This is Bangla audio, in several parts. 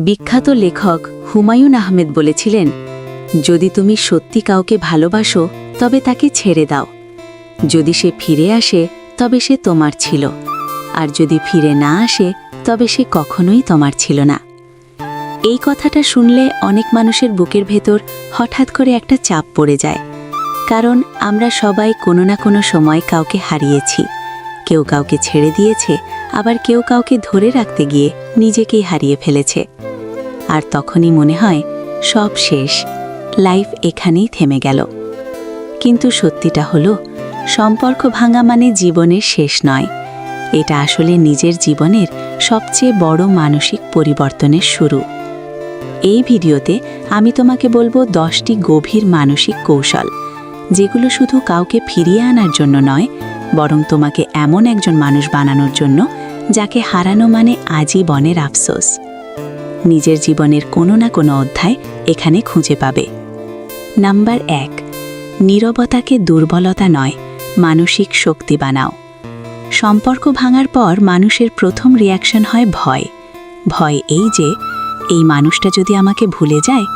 বিখ্যাত লেখক হুমায়ুন আহমেদ বলেছিলেন, যদি তুমি সত্যি কাউকে ভালোবাসো তবে তাকে ছেড়ে দাও। যদি সে ফিরে আসে তবে সে তোমার ছিল, আর যদি ফিরে না আসে তবে সে কখনোই তোমার ছিল না। এই কথাটা শুনলে অনেক মানুষের বুকের ভেতর হঠাৎ করে একটা চাপ পড়ে যায়, কারণ আমরা সবাই কোনো না কোনো সময় কাউকে হারিয়েছি। কেউ কাউকে ছেড়ে দিয়েছে, আবার কেউ কাউকে ধরে রাখতে গিয়ে নিজেকেই হারিয়ে ফেলেছে। আর তখনই মনে হয় সব শেষ, লাইফ এখানেই থেমে গেল। কিন্তু সত্যিটা হলো, সম্পর্ক ভাঙা মানে জীবনের শেষ নয়, এটা আসলে নিজের জীবনের সবচেয়ে বড় মানসিক পরিবর্তনের শুরু। এই ভিডিওতে আমি তোমাকে বলবো 10টি গভীর মানসিক কৌশল, যেগুলো শুধু কাউকে ফিরিয়ে আনার জন্য নয়, বরং তোমাকে এমন একজন মানুষ বানানোর জন্য যাকে হারানো মানে আজীবনের আফসোস। নিজের জীবনের কোনো না কোনো অধ্যায় এখানে খুঁজে পাবে। নাম্বার 1, নীরবতাকে দুর্বলতা নয়, মানসিক শক্তি বানাও। সম্পর্ক ভাঙার পর মানুষের প্রথম রিয়াকশন হয় ভয়। ভয় এই যে, এই মানুষটা যদি আমাকে ভুলে যায়,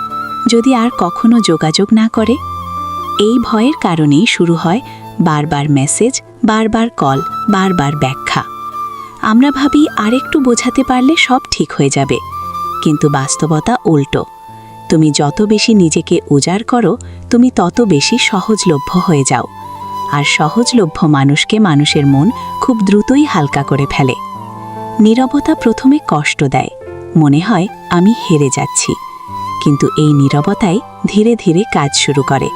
যদি আর কখনো যোগাযোগ না করে। এই ভয়ের কারণেই শুরু হয় বারবার মেসেজ, বারবার কল, বারবার ব্যাখ্যা। আমরা ভাবি আরেকটু বোঝাতে পারলে সব ঠিক হয়ে যাবে, কিন্তু বাস্তবতা উল্টো। তুমি যত বেশি নিজেকে উজাড় করো, তুমি তত বেশি সহজলভ্য হয়ে যাও। আর সহজলভ্য মানুষকে মানুষের মন খুব দ্রুতই হালকা করে ফেলে। নীরবতা প্রথমে কষ্ট দেয়, মনে হয় আমি হেরে যাচ্ছি, কিন্তু এই নীরবতাই ধীরে ধীরে কাজ শুরু করে।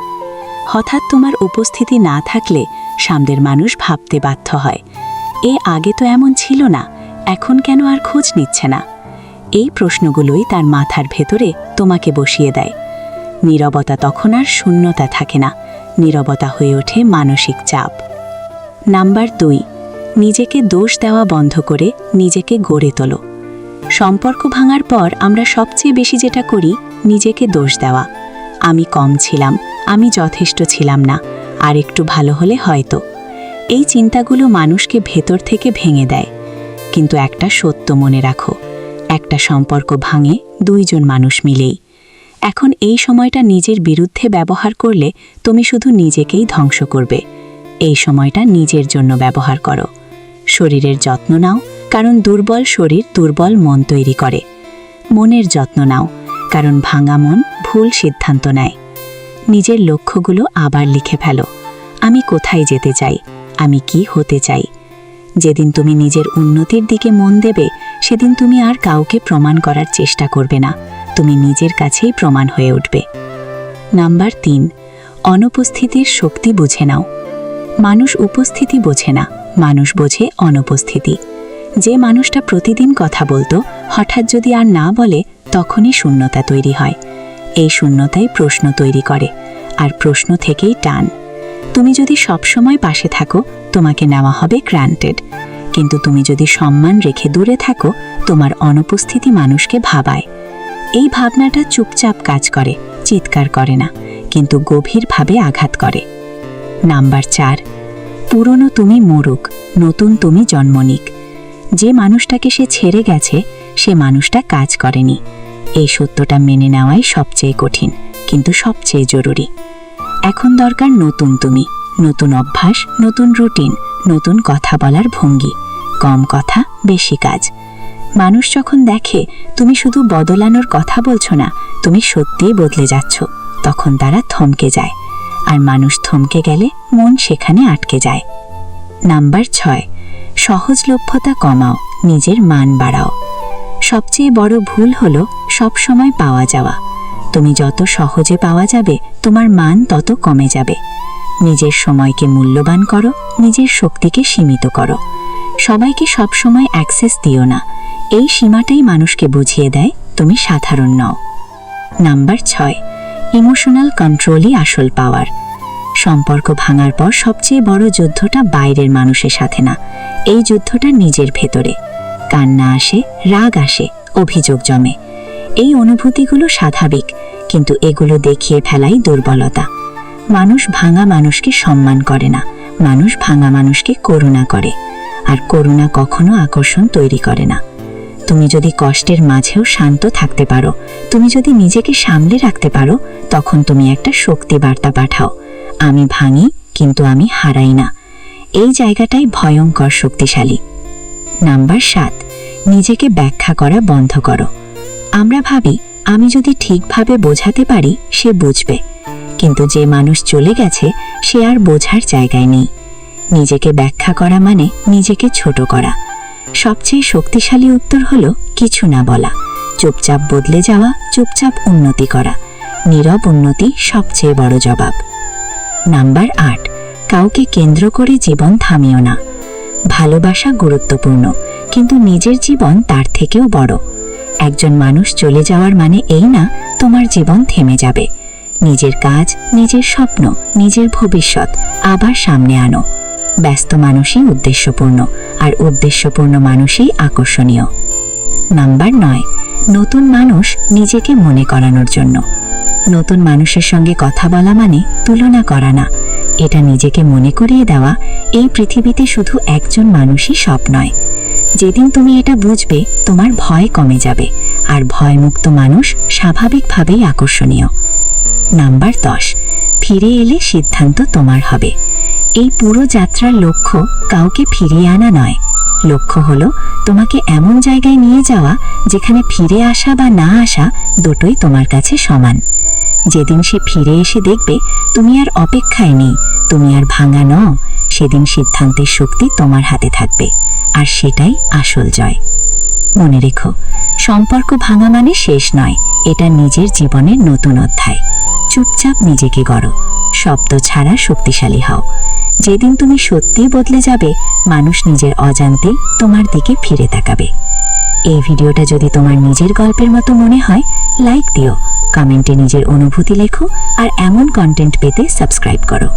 হঠাৎ তোমার উপস্থিতি না থাকলে সামনের মানুষ ভাবতে বাধ্য হয়, এ আগে তো এমন ছিল না, এখন কেন আর খোঁজ নিচ্ছে না? এই প্রশ্নগুলোই তার মাথার ভেতরে তোমাকে বসিয়ে দেয়। নীরবতা তখন আর শূন্যতা থাকে না, নীরবতা হয়ে ওঠে মানসিক চাপ। নাম্বার 2, নিজেকে দোষ দেওয়া বন্ধ করে নিজেকে গড়ে তোলো। সম্পর্ক ভাঙার পর আমরা সবচেয়ে বেশি যেটা করি, নিজেকে দোষ দেওয়া। আমি কম ছিলাম, আমি যথেষ্ট ছিলাম না, আর একটু ভালো হলে হয়তো। এই চিন্তাগুলো মানুষকে ভেতর থেকে ভেঙে দেয়। কিন্তু একটা সত্য মনে রাখো, একটা সম্পর্ক ভাঙে 2 জন মানুষ মিলেই। এখন এই সময়টা নিজের বিরুদ্ধে ব্যবহার করলে তুমি শুধু নিজেকেই ধ্বংস করবে। এই সময়টা নিজের জন্য ব্যবহার করো। শরীরের যত্ন নাও, কারণ দুর্বল শরীর দুর্বল মন তৈরি করে। মনের যত্ন নাও, কারণ ভাঙা মন ভুল সিদ্ধান্ত নেয়। নিজের লক্ষ্যগুলো আবার লিখে ফেলো। আমি কোথায় যেতে চাই, আমি কি হতে চাই। যেদিন তুমি নিজের উন্নতির দিকে মন দেবে, সেদিন তুমি আর কাউকে প্রমাণ করার চেষ্টা করবে না, তুমি নিজের কাছেই প্রমাণ হয়ে উঠবে। নাম্বার 3, অনুপস্থিতির শক্তি বুঝে নাও। মানুষ উপস্থিতি বোঝে না, মানুষ বোঝে অনুপস্থিতি। যে মানুষটা প্রতিদিন কথা বলতো, হঠাৎ যদি আর না বলে, তখনই শূন্যতা তৈরি হয়। এই শূন্যতাই প্রশ্ন তৈরি করে, আর প্রশ্ন থেকেই টান। তুমি যদি সবসময় পাশে থাকো, তোমাকে নেওয়া হবে গ্রান্টেড। কিন্তু তুমি যদি সম্মান রেখে দূরে থাকো, তোমার অনুপস্থিতি মানুষকে ভাবায়। এই ভাবনাটা চুপচাপ কাজ করে, চিৎকার করে না, কিন্তু গভীরভাবে আঘাত করে। নাম্বার 4, পুরনো তুমি মরুক, নতুন তুমি জন্ম নিক। যে মানুষটাকে সে ছেড়ে গেছে, সে মানুষটা কাজ করেনি। এই সত্যটা মেনে নেওয়াই সবচেয়ে কঠিন, কিন্তু সবচেয়ে জরুরি। এখন দরকার নতুন তুমি, নতুন অভ্যাস, নতুন রুটিন, নতুন কথা বলার ভঙ্গি। কম কথা, বেশি কাজ। মানুষ যখন দেখে তুমি শুধু বদলানোর কথা বলছো না, তুমি সত্যিই বদলে যাচ্ছ, তখন তারা থমকে যায়। আর মানুষ থমকে গেলে মন সেখানে আটকে যায়। নাম্বার 6, সহজলভ্যতা কমাও, নিজের মান বাড়াও। সবচেয়ে বড় ভুল হলো সবসময় পাওয়া যাওয়া। তুমি যত সহজে পাওয়া যাবে, তোমার মান তত কমে যাবে। নিজের সময়কে মূল্যবান করো, নিজের শক্তিকে সীমিত করো। সবাইকে সবসময় অ্যাক্সেস দিও না। এই সীমাটাই মানুষকে বুঝিয়ে দেয় তুমি সাধারণ নও। নাম্বার 6, ইমোশনাল কন্ট্রোলই আসল পাওয়ার। সম্পর্ক ভাঙার পর সবচেয়ে বড় যুদ্ধটা বাইরের মানুষের সাথে না, এই যুদ্ধটা নিজের ভেতরে। কান্না আসে, রাগ আসে, অভিযোগ জমে। এই অনুভূতিগুলো স্বাভাবিক, কিন্তু এগুলো দেখিয়ে ফেলাই দুর্বলতা। মানুষ ভাঙা মানুষকে সম্মান করে না, মানুষ ভাঙা মানুষকে করুণা করে। আর করুণা কখনো আকর্ষণ তৈরি করে না। তুমি যদি কষ্টের মাঝেও শান্ত থাকতে পারো, তুমি যদি নিজেকে সামলে রাখতে পারো, তখন তুমি একটা শক্তি বার্তা পাঠাও, আমি ভাঙি কিন্তু আমি হারাই না। এই জায়গাটাই ভয়ঙ্কর শক্তিশালী। নাম্বার 7, নিজেকে ব্যাখ্যা করা বন্ধ করো। আমরা ভাবি আমি যদি ঠিকভাবে বোঝাতে পারি সে বুঝবে, কিন্তু যে মানুষ চলে গেছে সে আর বোঝার জায়গায় নেই। নিজেকে ব্যাখ্যা করা মানে নিজেকে ছোট করা। সবচেয়ে শক্তিশালী উত্তর হলো কিছু না বলা, চুপচাপ বদলে যাওয়া, চুপচাপ উন্নতি করা। নীরব উন্নতি সবচেয়ে বড় জবাব। নাম্বার 8, কাউকে কেন্দ্র করে জীবন থামিও না। ভালোবাসা গুরুত্বপূর্ণ, কিন্তু নিজের জীবন তার থেকেও বড়। একজন মানুষ চলে যাওয়ার মানে এই না তোমার জীবন থেমে যাবে। নিজের কাজ, নিজের স্বপ্ন, নিজের ভবিষ্যৎ আবার সামনে আনো। ব্যস্ত মানুষই উদ্দেশ্যপূর্ণ, আর উদ্দেশ্যপূর্ণ মানুষই আকর্ষণীয়। নাম্বার 9, নতুন মানুষ নিজেকে মনে করানোর জন্য। নতুন মানুষের সঙ্গে কথা বলা মানে তুলনা করা না, এটা নিজেকে মনে করিয়ে দেওয়া এই পৃথিবীতে শুধু একজন মানুষই সব নয়। যেদিন তুমি এটা বুঝবে তোমার ভয় কমে যাবে, আর ভয়মুক্ত মানুষ স্বাভাবিকভাবেই আকর্ষণীয়। নাম্বার 10, ফিরে এলে সিদ্ধান্ত তোমার হবে। এই পুরো যাত্রার লক্ষ্য কাউকে ফিরিয়ে আনা নয়, লক্ষ্য হলো তোমাকে এমন জায়গায় নিয়ে যাওয়া যেখানে ফিরে আসা বা না আসা দুটোই তোমার কাছে সমান। যেদিন সে ফিরে এসে দেখবে তুমি আর অপেক্ষায় নেই, তুমি আর ভাঙা নও, সেদিন সিদ্ধান্তের শক্তি তোমার হাতে থাকবে, আর সেটাই আসল জয়। মনে রেখো, সম্পর্ক ভাঙা মানে শেষ নয়, এটা নিজের জীবনের নতুন অধ্যায়। চুপচাপ নিজেকে গড়ো, শব্দ ছাড়া শক্তিশালী হও। যেদিন তুমি সত্যিই বদলে যাবে, মানুষ নিজের অজান্তে তোমার দিকে ফিরে তাকাবে। এই ভিডিওটা যদি তোমার নিজের গল্পের মতো মনে হয়, লাইক দিও, কমেন্টে নিজের অনুভূতি লেখো, আর এমন কন্টেন্ট পেতে সাবস্ক্রাইব করো।